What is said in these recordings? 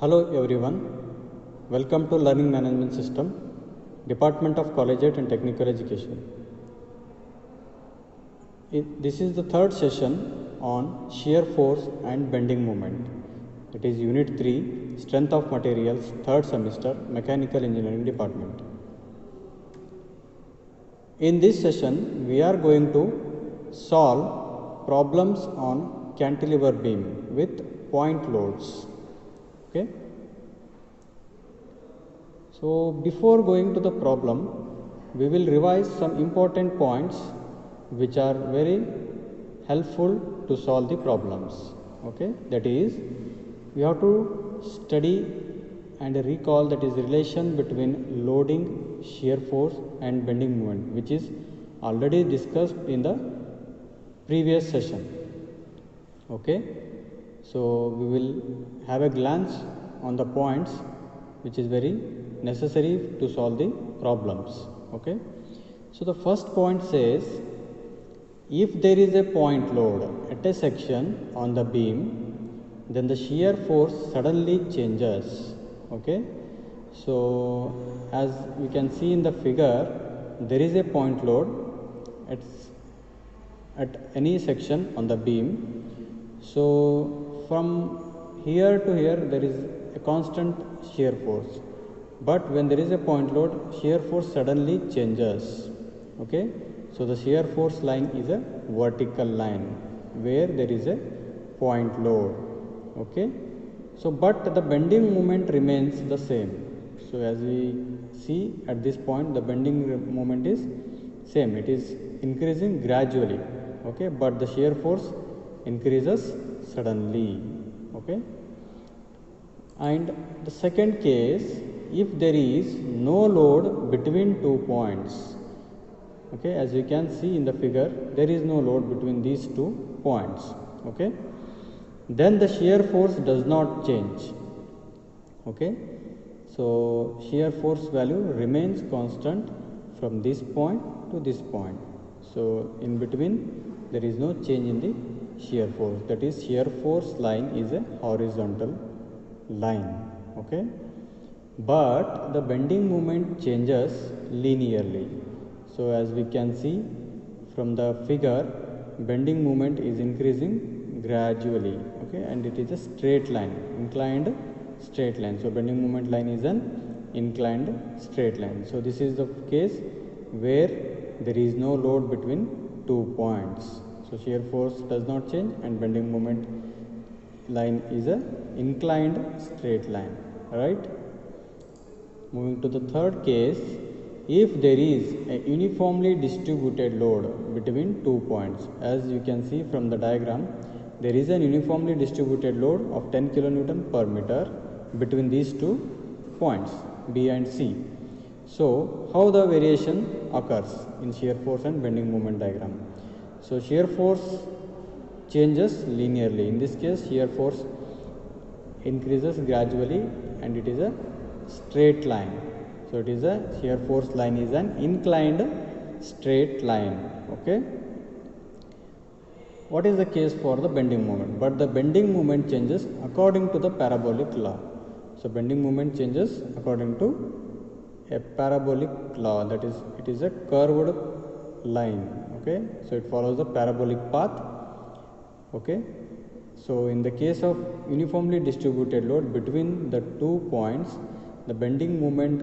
Hello everyone, welcome to Learning Management System, Department of Collegiate and Technical Education. This is the third session on shear force and bending moment. It is Unit 3, Strength of Materials, third semester, Mechanical Engineering Department. In this session, we are going to solve problems on cantilever beam with point loads. Okay. So before going to the problem, we will revise some important points which are very helpful to solve the problems. Okay, that is, we have to study and recall that is the relation between loading, shear force and bending moment, which is already discussed in the previous session. Okay. So we will have a glance on the points which is very necessary to solve the problems. Okay. So the first point says, if there is a point load at a section on the beam, then the shear force suddenly changes. Okay. So as we can see in the figure, there is a point load at any section on the beam. So from here to here there is a constant shear force, but when there is a point load, shear force suddenly changes. Okay, so the shear force line is a vertical line where there is a point load. Okay, so but the bending moment remains the same. So as we see at this point, the bending moment is same, it is increasing gradually. Okay, but the shear force increases suddenly. Okay, and the second case, if there is no load between 2 points. Okay, as you can see in the figure, there is no load between these 2 points. Okay, then the shear force does not change. Okay, so shear force value remains constant from this point to this point. So in between there is no change in the shear force, that is, shear force line is a horizontal line. Okay, but the bending moment changes linearly. So as we can see from the figure, bending moment is increasing gradually. Okay, and it is a straight line, inclined straight line. So bending moment line is an inclined straight line. So this is the case where there is no load between 2 points. So shear force does not change and bending moment line is a inclined straight line. Right. Moving to the third case, if there is a uniformly distributed load between 2 points, as you can see from the diagram, there is an uniformly distributed load of 10 kN per meter between these 2 points B and C. So how the variation occurs in shear force and bending moment diagram? So shear force changes linearly. In this case, shear force increases gradually and it is a straight line. So it is a shear force line is an inclined straight line. Okay. What is the case for the bending moment? But the bending moment changes according to the parabolic law. So bending moment changes according to a parabolic law, that is, it is a curved line. Okay, so it follows the parabolic path. Okay, so in the case of uniformly distributed load between the 2 points, the bending moment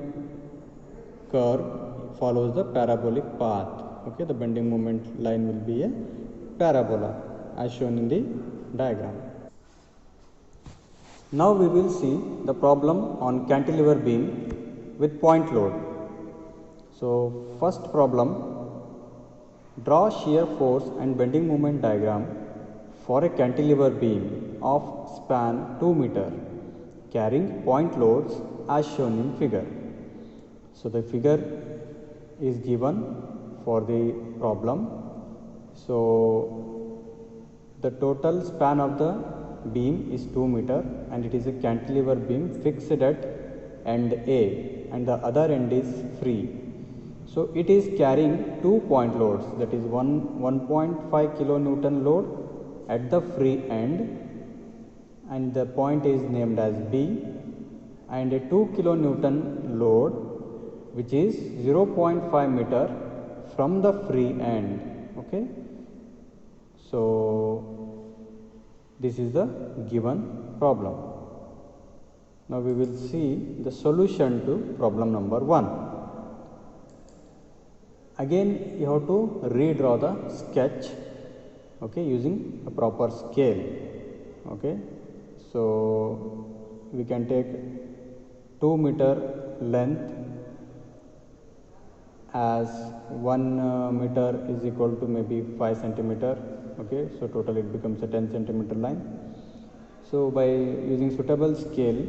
curve follows the parabolic path. Okay, the bending moment line will be a parabola as shown in the diagram. Now we will see the problem on cantilever beam with point load. So first problem, draw shear force and bending moment diagram for a cantilever beam of span 2 meter carrying point loads as shown in figure. So the figure is given for the problem. So the total span of the beam is 2 meter and it is a cantilever beam fixed at end A and the other end is free. So it is carrying 2 point loads, that is 1.5 kilonewton load at the free end and the point is named as B, and a 2 kilonewton load which is 0.5 meter from the free end. Okay, so this is the given problem. Now we will see the solution to problem number 1. Again you have to redraw the sketch, okay, using a proper scale. Okay, so we can take 2 meter length as 1 meter is equal to maybe 5 centimeter. Okay, so total it becomes a 10 centimeter line. So by using suitable scale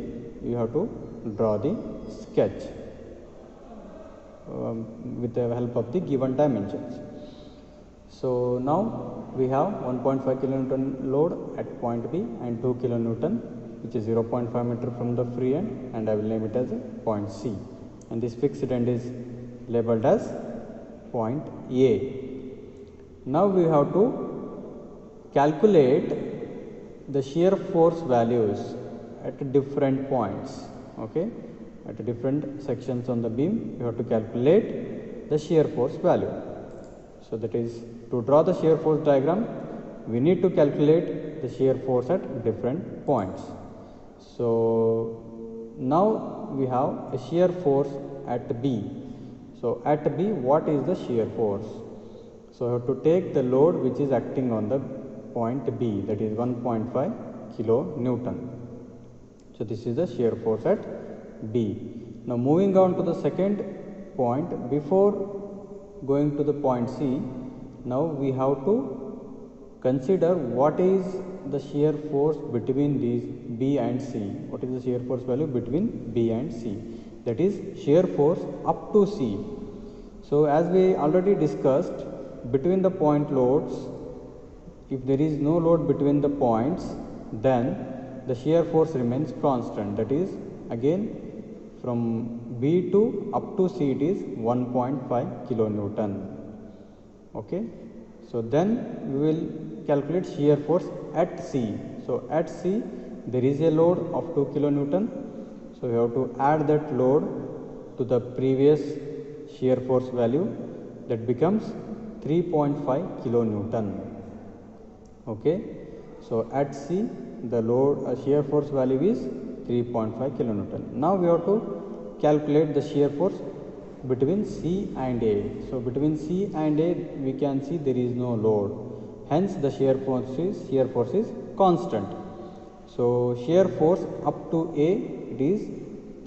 you have to draw the sketch with the help of the given dimensions. So now we have 1.5 kilonewton load at point B and 2 kilonewton which is 0.5 meter from the free end, and I will name it as a point C, and this fixed end is labeled as point A. Now we have to calculate the shear force values at different points. Okay, at different sections on the beam you have to calculate the shear force value. So that is, to draw the shear force diagram we need to calculate the shear force at different points. So now we have a shear force at B. So at B, what is the shear force? So I have to take the load which is acting on the point B, that is 1.5 kilonewton. So this is the shear force at B. Now moving on to the second point, before going to the point C, now we have to consider what is the shear force between these B and C. What is the shear force value between B and C? That is shear force up to C. So as we already discussed, between the point loads, if there is no load between the points, then the shear force remains constant. That is, again from B to up to C it is 1.5 kilonewton. Okay, so then we will calculate shear force at C. So at C there is a load of 2 kilonewton. So we have to add that load to the previous shear force value, that becomes 3.5 kilonewton. Okay, so at C the load shear force value is 3.5 kilonewton. Now we have to calculate the shear force between C and A. So between C and A we can see there is no load, hence the shear force is constant. So shear force up to A it is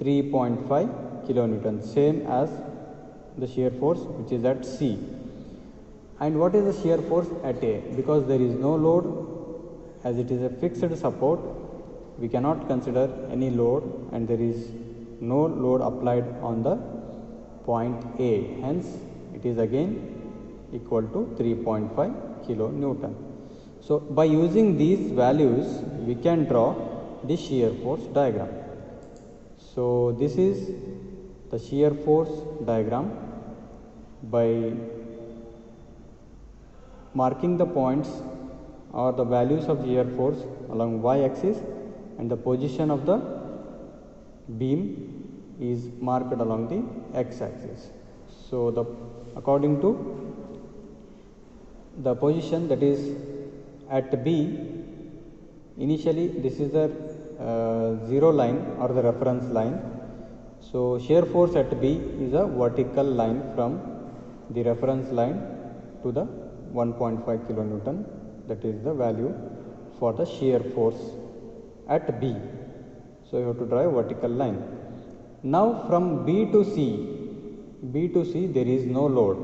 3.5 kilonewton, same as the shear force which is at C. And what is the shear force at A? Because there is no load, as it is a fixed support, we cannot consider any load, and there is no load applied on the point A, hence it is again equal to 3.5 kilonewton. So by using these values we can draw the shear force diagram. So this is the shear force diagram. By marking the points or the values of shear force along y-axis, and the position of the beam is marked along the x-axis. So according to the position, that is at B, initially this is the zero line or the reference line. So shear force at B is a vertical line from the reference line to the 1.5 kilonewton, that is the value for the shear force at B. So you have to draw a vertical line. Now from B to C there is no load.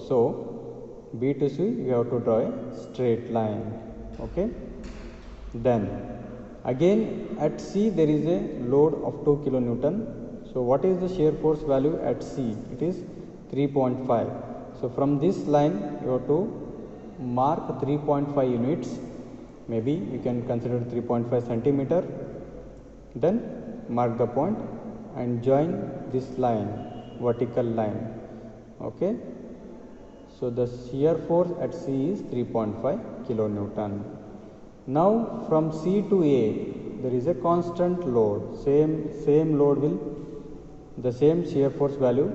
So B to C you have to draw a straight line. Okay. Then again at C there is a load of 2 kilonewton. So what is the shear force value at C? It is 3.5. So from this line you have to mark 3.5 units, maybe you can consider 3.5 centimeter, then mark the point and join this line, vertical line. Okay, so the shear force at C is 3.5 kilonewton. Now from C to A there is a constant load, same load will, the same shear force value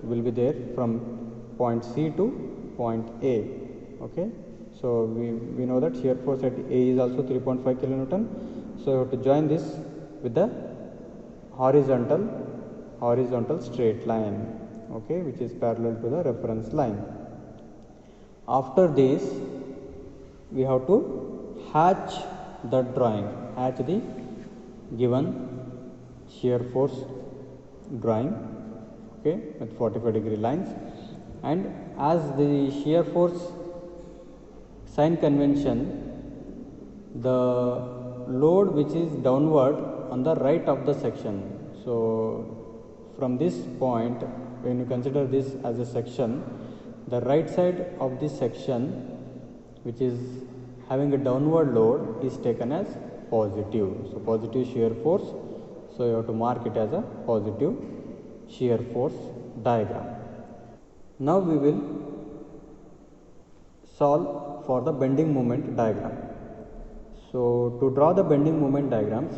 will be there from point C to point A. Okay, so we know that shear force at A is also 3.5 kilonewton. So you have to join this with the horizontal straight line, okay, which is parallel to the reference line. After this, we have to hatch the drawing, hatch the given shear force drawing, okay, with 45-degree lines. And as the shear force sign convention, the load which is downward on the right of the section. So from this point, when you consider this as a section, the right side of this section, which is having a downward load, is taken as positive. So positive shear force. So you have to mark it as a positive shear force diagram. Now we will solve for the bending moment diagram. So to draw the bending moment diagrams,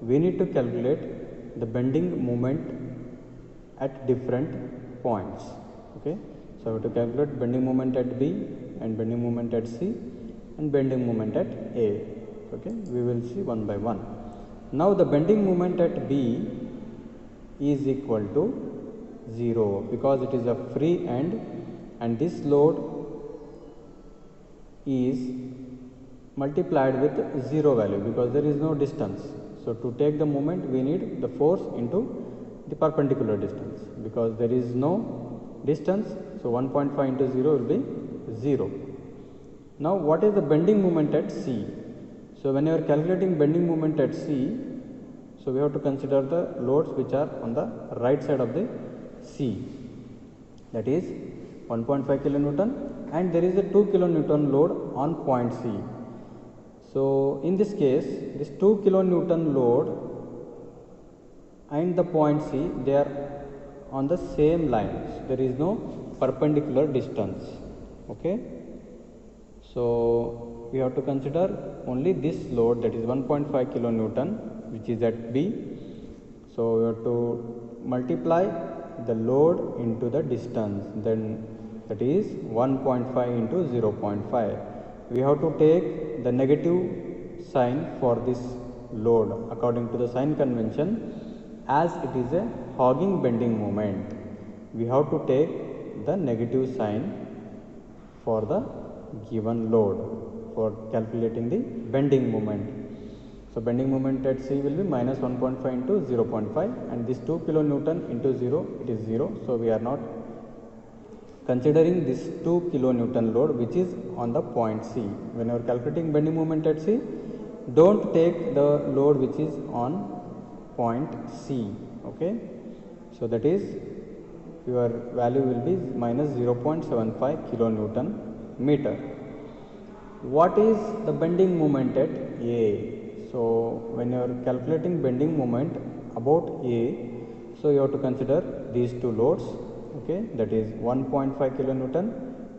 we need to calculate the bending moment at different points. Okay, so we have to calculate bending moment at B and bending moment at C and bending moment at A. Okay, we will see one by one. Now the bending moment at B is equal to 0 because it is a free end, and this load is multiplied with 0 value because there is no distance. So to take the moment, we need the force into the perpendicular distance because there is no distance. So 1.5 into 0 will be 0. Now what is the bending moment at C? So when you are calculating bending moment at C, so we have to consider the loads which are on the right side of the C, that is 1.5 kilonewton, and there is a 2 kilonewton load on point C. So in this case, this 2 kilonewton load and the point C, they are on the same lines. There is no perpendicular distance. Okay, so we have to consider only this load, that is 1.5 kilonewton, which is at B. So we have to multiply the load into the distance, then that is 1.5 into 0.5. We have to take the negative sign for this load according to the sign convention. As it is a hogging bending moment, we have to take the negative sign for the given load for calculating the bending moment. So bending moment at C will be minus 1.5 into 0.5, and this 2 kilonewton into 0, it is 0. So we are not considering this 2 kilonewton load which is on the point C. When you are calculating bending moment at C, don't take the load which is on point C. Okay, so that is your value will be minus 0.75 kilonewton meter. What is the bending moment at A? So when you are calculating bending moment about A, so you have to consider these two loads, okay, that is 1.5 kilonewton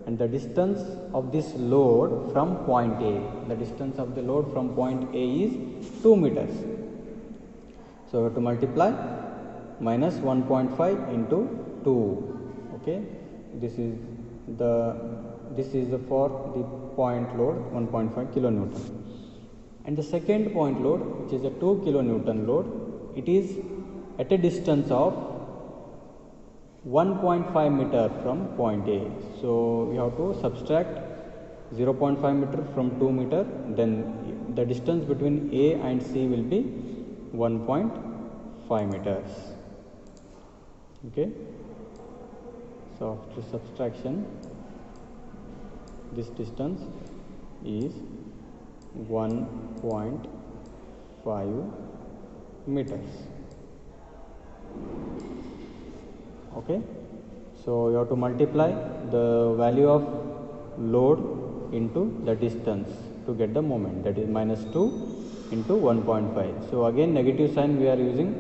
and the distance of this load from point A. The distance of the load from point A is 2 meters. So you have to multiply minus 1.5 into 2. Okay, this is for the point load 1.5 kilonewton. And the second point load, which is a 2 kilonewton load, it is at a distance of 1.5 meter from point A. So we have to subtract 0.5 meter from 2 meter, then the distance between A and C will be 1.5 meters. Okay, so after subtraction, this distance is 1.5 meters. Okay, so you have to multiply the value of load into the distance to get the moment, that is minus 2 into 1.5. So again negative sign we are using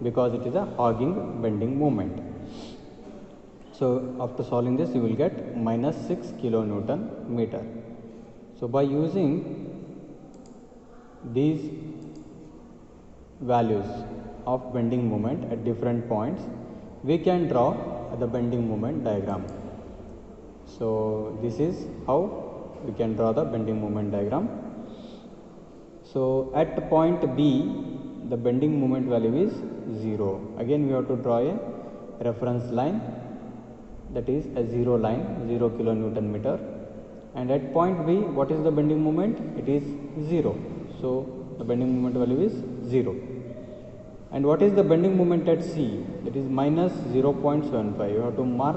because it is a hogging bending moment. So after solving this, you will get minus 6 kilonewton meter. So by using these values of bending moment at different points, we can draw the bending moment diagram. So this is how we can draw the bending moment diagram. So at point B, the bending moment value is 0. Again we have to draw a reference line, that is a 0 line, 0 kilonewton meter. And at point B, what is the bending moment? It is 0. So the bending moment value is 0. And what is the bending moment at C? That is minus 0.75. You have to mark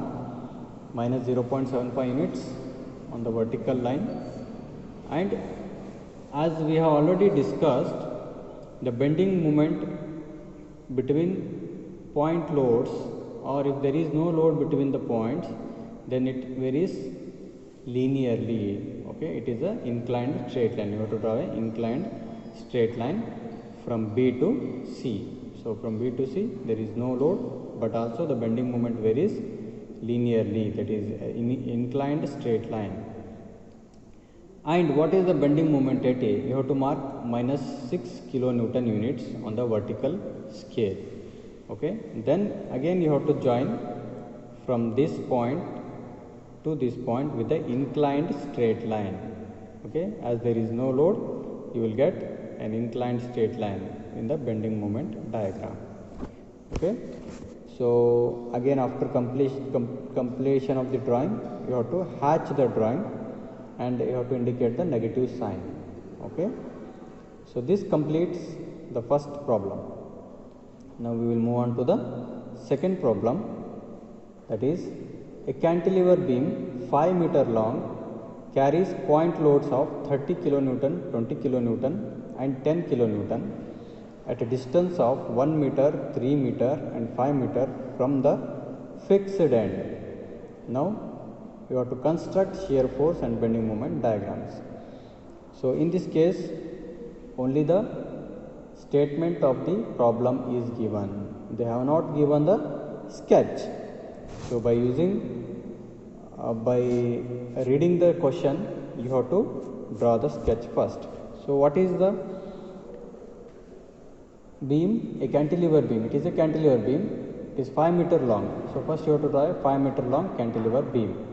minus 0.75 units on the vertical line. And as we have already discussed, the bending moment between point loads, or if there is no load between the points, then it varies linearly. Okay, it is an inclined straight line. You have to draw an inclined straight line from B to C. So from B to C there is no load, but also the bending moment varies linearly, that is inclined straight line. And what is the bending moment at A? You have to mark minus 6 kilonewton units on the vertical scale. Okay, then again you have to join from this point to this point with the inclined straight line. Okay, as there is no load, you will get an inclined straight line in the bending moment diagram. Okay, so again after completion of the drawing, you have to hatch the drawing and you have to indicate the negative sign. Okay, so this completes the first problem. Now we will move on to the second problem, that is a cantilever beam 5 meter long carries point loads of 30 kilonewton, 20 kilonewton and 10 kilonewton at a distance of 1 meter, 3 meter and 5 meter from the fixed end. Now you have to construct shear force and bending moment diagrams. So in this case only the statement of the problem is given. They have not given the sketch. So by reading the question, you have to draw the sketch first. So what is the beam? A cantilever beam. It is a cantilever beam. It is 5 meter long. So first you have to draw a 5 meter long cantilever beam.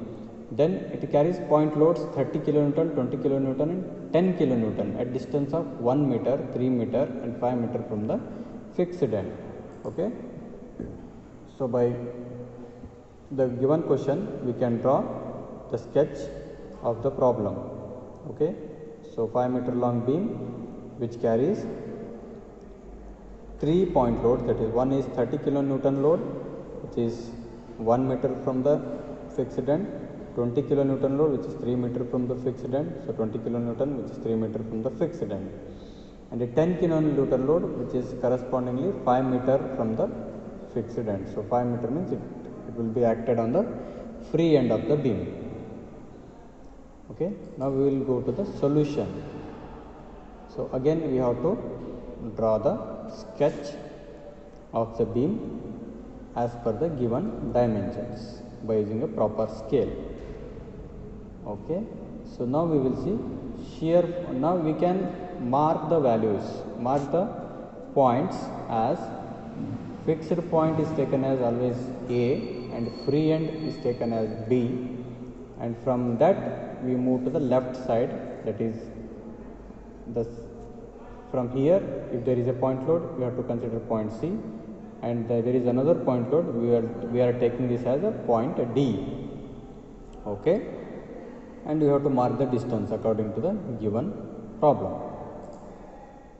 Then it carries point loads 30 kilonewton, 20 kilonewton and 10 kilonewton at distance of 1 meter, 3 meter and 5 meter from the fixed end. Okay. So by the given question, we can draw the sketch of the problem. Okay. So 5 meter long beam which carries 3 point loads, that is one is 30 kilonewton load which is 1 meter from the fixed end, 20 kilonewton load which is 3 meter from the fixed end, so 20 kilonewton which is 3 meter from the fixed end, and a 10 kilonewton load which is correspondingly 5 meter from the fixed end. So 5 meter means it will be acted on the free end of the beam. Okay, now we will go to the solution. So again we have to draw the sketch of the beam as per the given dimensions by using a proper scale. Okay, so now we will see shear. Now we can mark the values, mark the points as fixed point is taken as always A and free end is taken as B, and from that we move to the left side, that is the from here if there is a point load we have to consider point C, and there is another point load we are taking this as a point D. Okay, and we have to mark the distance according to the given problem.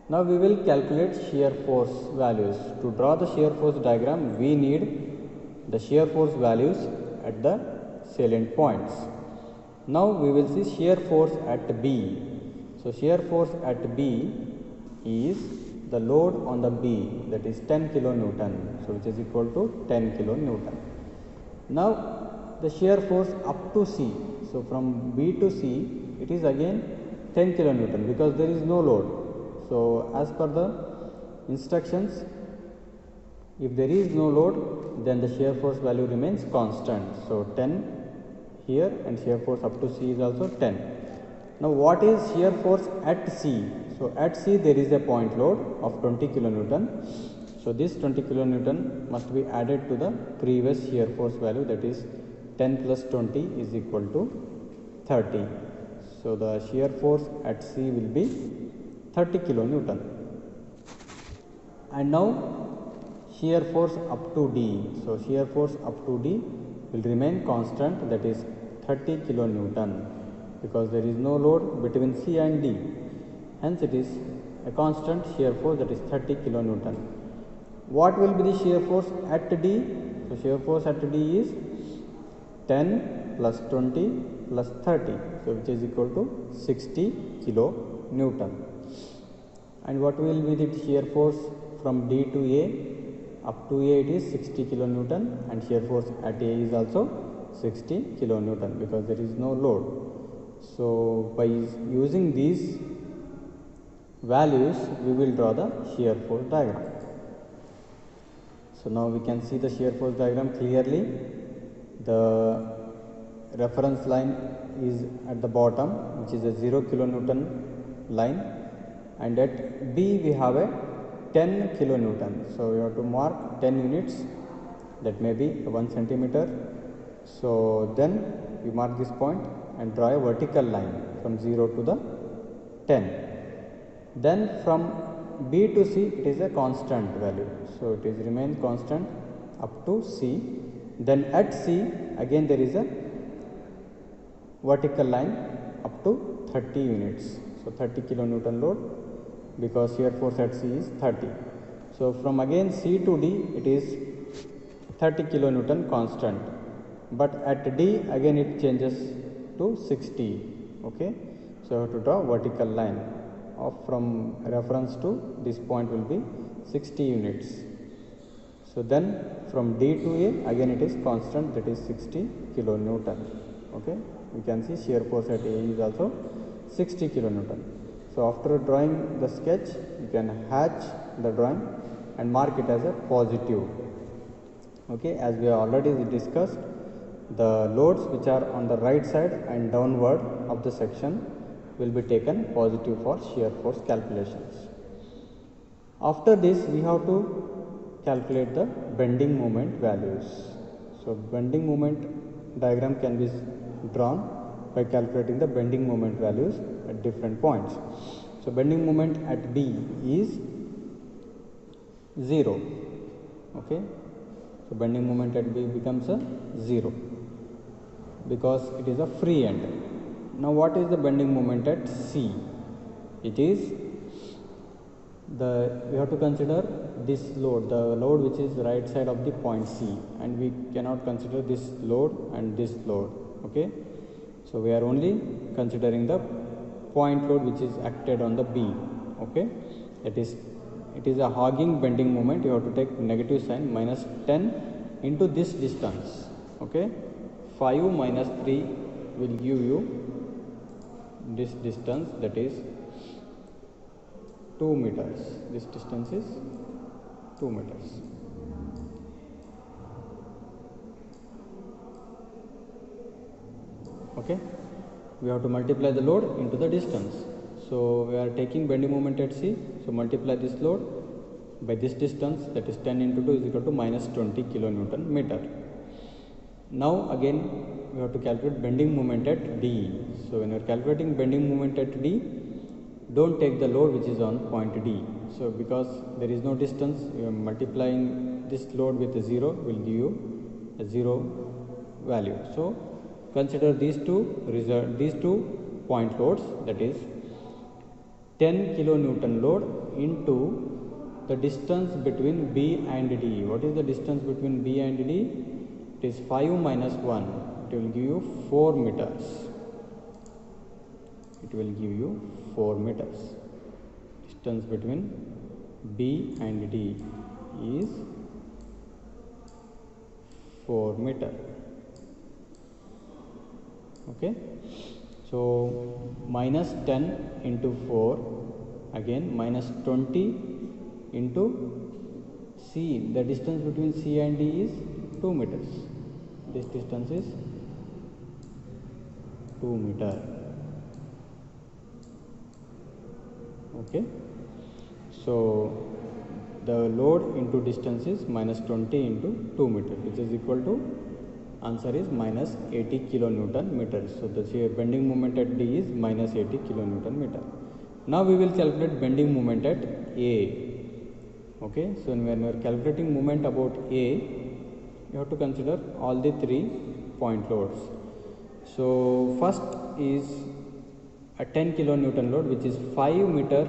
Now we will calculate shear force values. To draw the shear force diagram, we need the shear force values at the salient points. Now we will see shear force at B. So shear force at B is the load on the B, that is 10 kilonewton, so which is equal to 10 kilonewton. Now the shear force up to C, so from B to C it is again 10 kilonewton because there is no load. So as per the instructions, if there is no load then the shear force value remains constant. So 10 here and shear force up to C is also 10. Now what is shear force at C? So at C there is a point load of 20 kilonewton. So this 20 kilonewton must be added to the previous shear force value, that is 10 plus 20 is equal to 30. So the shear force at C will be 30 kilonewton. And now shear force up to D. So shear force up to D will remain constant, that is 30 kilonewton, because there is no load between C and D. Hence it is a constant shear force, that is 30 kilonewton. What will be the shear force at D? So shear force at D is 10 plus 20 plus 30, so which is equal to 60 kilonewton. And what will be the shear force from D to A? Up to A it is 60 kilonewton, and shear force at A is also 60 kilonewton because there is no load. So by using these values we will draw the shear force diagram. So now we can see the shear force diagram clearly. The reference line is at the bottom, which is a 0 kilonewton line, and at B we have a 10 kilonewton. So we have to mark 10 units, that may be 1 centimeter. So then we mark this point and draw a vertical line from 0 to the 10. Then from B to C it is a constant value, so it is remain constant up to C. Then at C again there is a vertical line up to 30 units, so 30 kilonewton load, because shear force at C is 30. So from again C to D it is 30 kilonewton constant, but at D again it changes to 60. Okay, so I have to draw vertical line of from reference to this point will be 60 units. So then from D to A again it is constant, that is 60 kilonewton. Okay, we can see shear force at A is also 60 kilonewton. So after drawing the sketch you can hatch the drawing and mark it as a positive. Okay, as we have already discussed, the loads which are on the right side and downward of the section will be taken positive for shear force calculations. After this we have to calculate the bending moment values. So bending moment diagram can be drawn by calculating the bending moment values at different points. So bending moment at B is 0. Okay, so bending moment at B becomes a 0 because it is a free end. Now what is the bending moment at C? It is we have to consider this load, the load which is right side of the point C, and we cannot consider this load and this load. Okay, so we are only considering the point load which is acted on the B. Okay, it is a hogging bending moment. You have to take negative sign, minus 10 into this distance. Okay, 5 minus 3 will give you this distance, that is 2 meters. This distance is 2 meters. Okay, we have to multiply the load into the distance. So we are taking bending moment at C, so multiply this load by this distance, that is 10 into 2 is equal to minus 20 kilonewton meter. Now again we have to calculate bending moment at D. So when you are calculating bending moment at D, don't take the load which is on point D. So because there is no distance, you are multiplying this load with a 0 will give you a 0 value. So consider these two point loads, that is 10 kilonewton load into the distance between B and D. What is the distance between B and D? It is 5 minus 1. It will give you 4 meters. It will give you 4 meters. Distance between B and D is 4 meter. Okay, so minus 10 into 4, again minus 20 into C. The distance between C and D is 2 meters. This distance is 2 meter. Okay, so the load into distance is minus 20 into 2 meter, which is equal to, answer is minus 80 kilonewton meter. So the bending moment at D is minus 80 kilonewton meter. Now we will calculate bending moment at A. Okay, so when we are calculating moment about A, you have to consider all the 3 point loads. So first is a 10 kilonewton load, which is 5 meter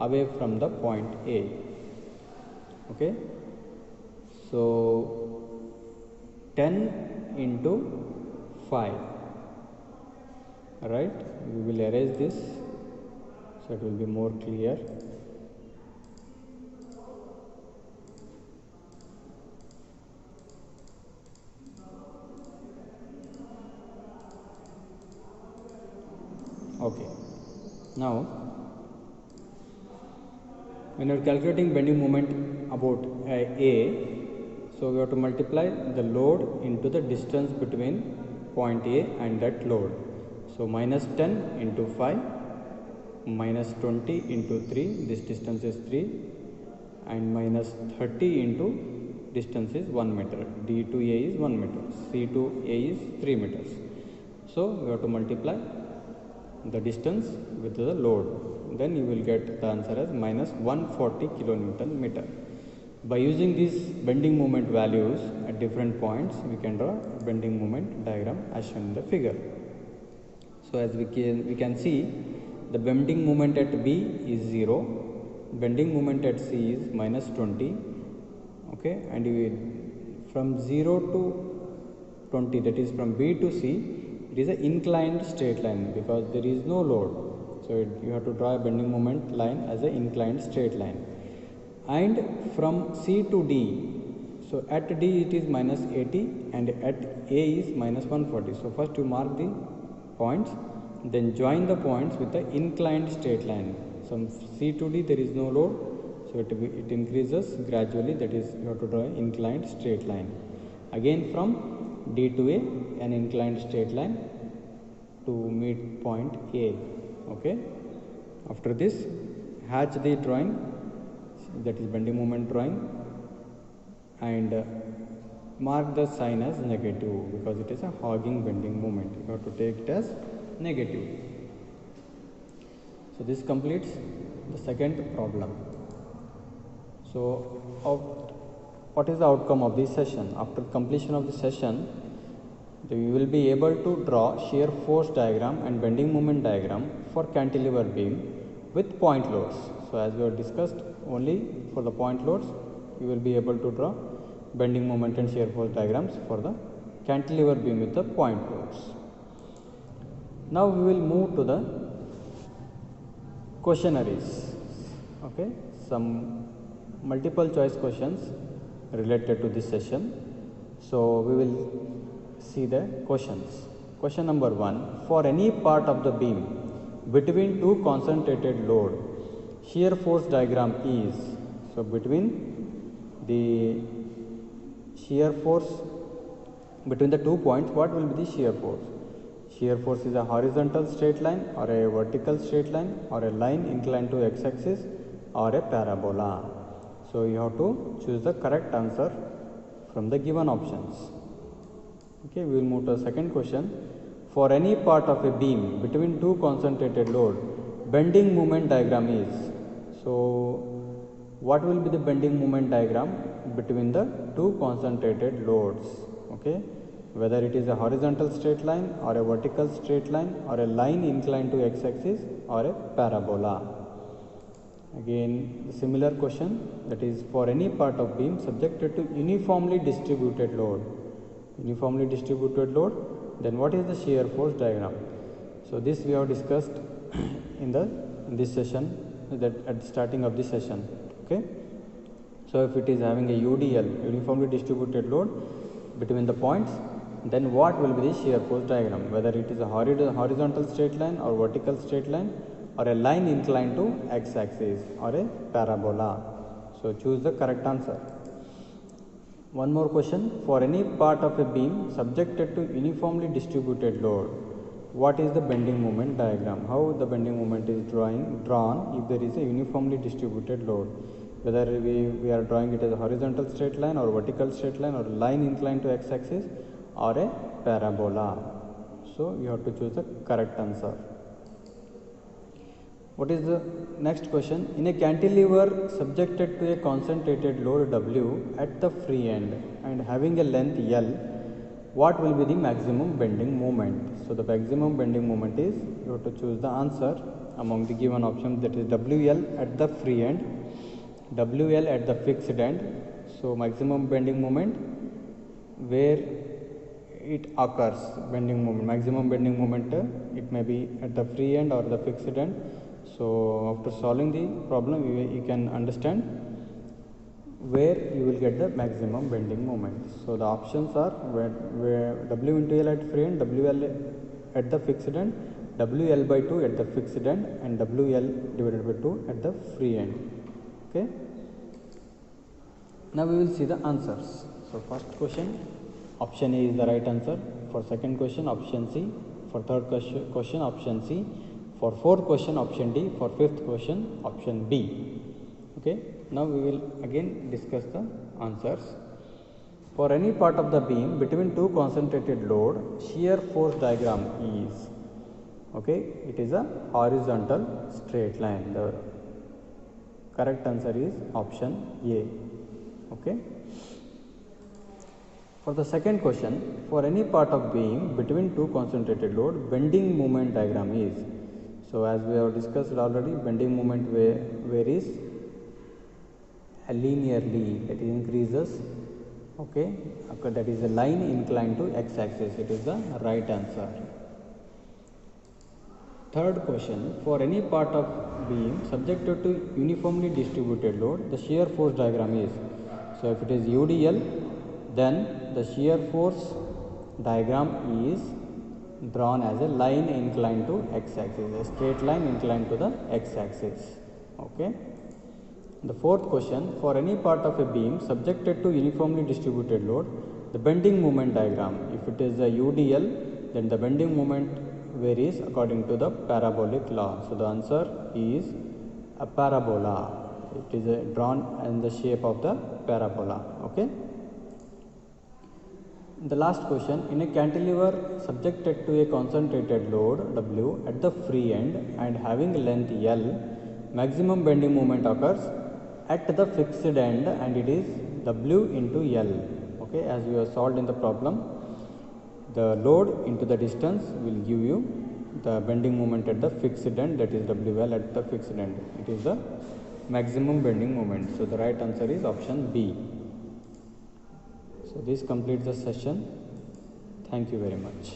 away from the point A. Okay, so 10 into 5, right? We will erase this so it will be more clear. Okay, now when you are calculating bending moment about A, so we have to multiply the load into the distance between point A and that load. So minus 10 into 5, minus 20 into 3, this distance is 3, and minus 30 into distance is 1 meter. D to A is 1 meter, C to A is 3 meters. So we have to multiply the distance with the load, then you will get the answer as minus 140 kilonewton meter. By using these bending moment values at different points, we can draw a bending moment diagram as shown in the figure. So as we can see, the bending moment at B is 0, bending moment at C is minus 20. Okay, and from 0 to 20, that is from B to C, it is an inclined straight line because there is no load. So you have to draw a bending moment line as an inclined straight line. And from C to D, so at D it is minus 80 and at A is minus 140. So first you mark the points, then join the points with the inclined straight line. From C to D there is no load, so it increases gradually, that is you have to draw an inclined straight line. Again from D to A, an inclined straight line to meet point A. Okay, after this hatch the drawing, that is bending moment drawing, and mark the sign as negative because it is a hogging bending moment. You have to take it as negative. So this completes the second problem. So what is the outcome of this session? After completion of the session, you will be able to draw shear force diagram and bending moment diagram for cantilever beam with point loads. So as we have discussed, only for the point loads you will be able to draw bending moment and shear force diagrams for the cantilever beam with the point loads. Now we will move to the questionnaires. Okay, some multiple choice questions related to this session. So we will see the questions. Question number 1, for any part of the beam between two concentrated load, shear force diagram is, so between the shear force between the 2 points, what will be the shear force? Shear force is a horizontal straight line or a vertical straight line or a line inclined to x-axis or a parabola. So you have to choose the correct answer from the given options. Okay, we will move to the second question. For any part of a beam between two concentrated load, bending moment diagram is. So what will be the bending moment diagram between the two concentrated loads? Okay, whether it is a horizontal straight line or a vertical straight line or a line inclined to x-axis or a parabola. Again similar question, that is for any part of beam subjected to uniformly distributed load. Uniformly distributed load, then what is the shear force diagram? So this we have discussed in this session, that at the starting of this session. Okay, so if it is having a UDL, uniformly distributed load between the points, then what will be the shear force diagram, whether it is a horizontal straight line or vertical straight line or a line inclined to x-axis or a parabola. So choose the correct answer. One more question, for any part of a beam subjected to uniformly distributed load, what is the bending moment diagram, how the bending moment is drawn if there is a uniformly distributed load, whether we are drawing it as a horizontal straight line or vertical straight line or line inclined to x-axis or a parabola. So you have to choose the correct answer. What is the next question? In a cantilever subjected to a concentrated load W at the free end and having a length L, what will be the maximum bending moment? So the maximum bending moment is, you have to choose the answer among the given options, that is WL at the free end, WL at the fixed end. So maximum bending moment where it occurs, bending moment, maximum bending moment, it may be at the free end or the fixed end. So after solving the problem, you can understand where you will get the maximum bending moment. So the options are where W into L at free end, WL at the fixed end, WL by 2 at the fixed end, and WL divided by 2 at the free end. Okay. Now we will see the answers. So first question, option A is the right answer. For second question, option C. For third question, option C. For fourth question, option D. For fifth question, option B. Okay. Now we will again discuss the answers. For any part of the beam between two concentrated load, shear force diagram is, okay, it is a horizontal straight line. The correct answer is option A. Okay. For the second question, for any part of beam between two concentrated load, bending moment diagram is. So as we have discussed already, bending moment varies linearly, it increases. Okay, that is a line inclined to x-axis. It is the right answer. Third question, for any part of beam subjected to uniformly distributed load, the shear force diagram is. So if it is UDL, then the shear force diagram is drawn as a line inclined to x-axis, a straight line inclined to the x-axis. Okay. The fourth question, for any part of a beam subjected to uniformly distributed load, the bending moment diagram, if it is a UDL, then the bending moment varies according to the parabolic law. So the answer is a parabola. It is drawn in the shape of the parabola. Okay. The last question, in a cantilever subjected to a concentrated load W at the free end and having length L, maximum bending moment occurs at the fixed end and it is W into L. Okay, as we have solved in the problem, the load into the distance will give you the bending moment at the fixed end, that is WL at the fixed end. It is the maximum bending moment. So the right answer is option B. So this completes the session. Thank you very much.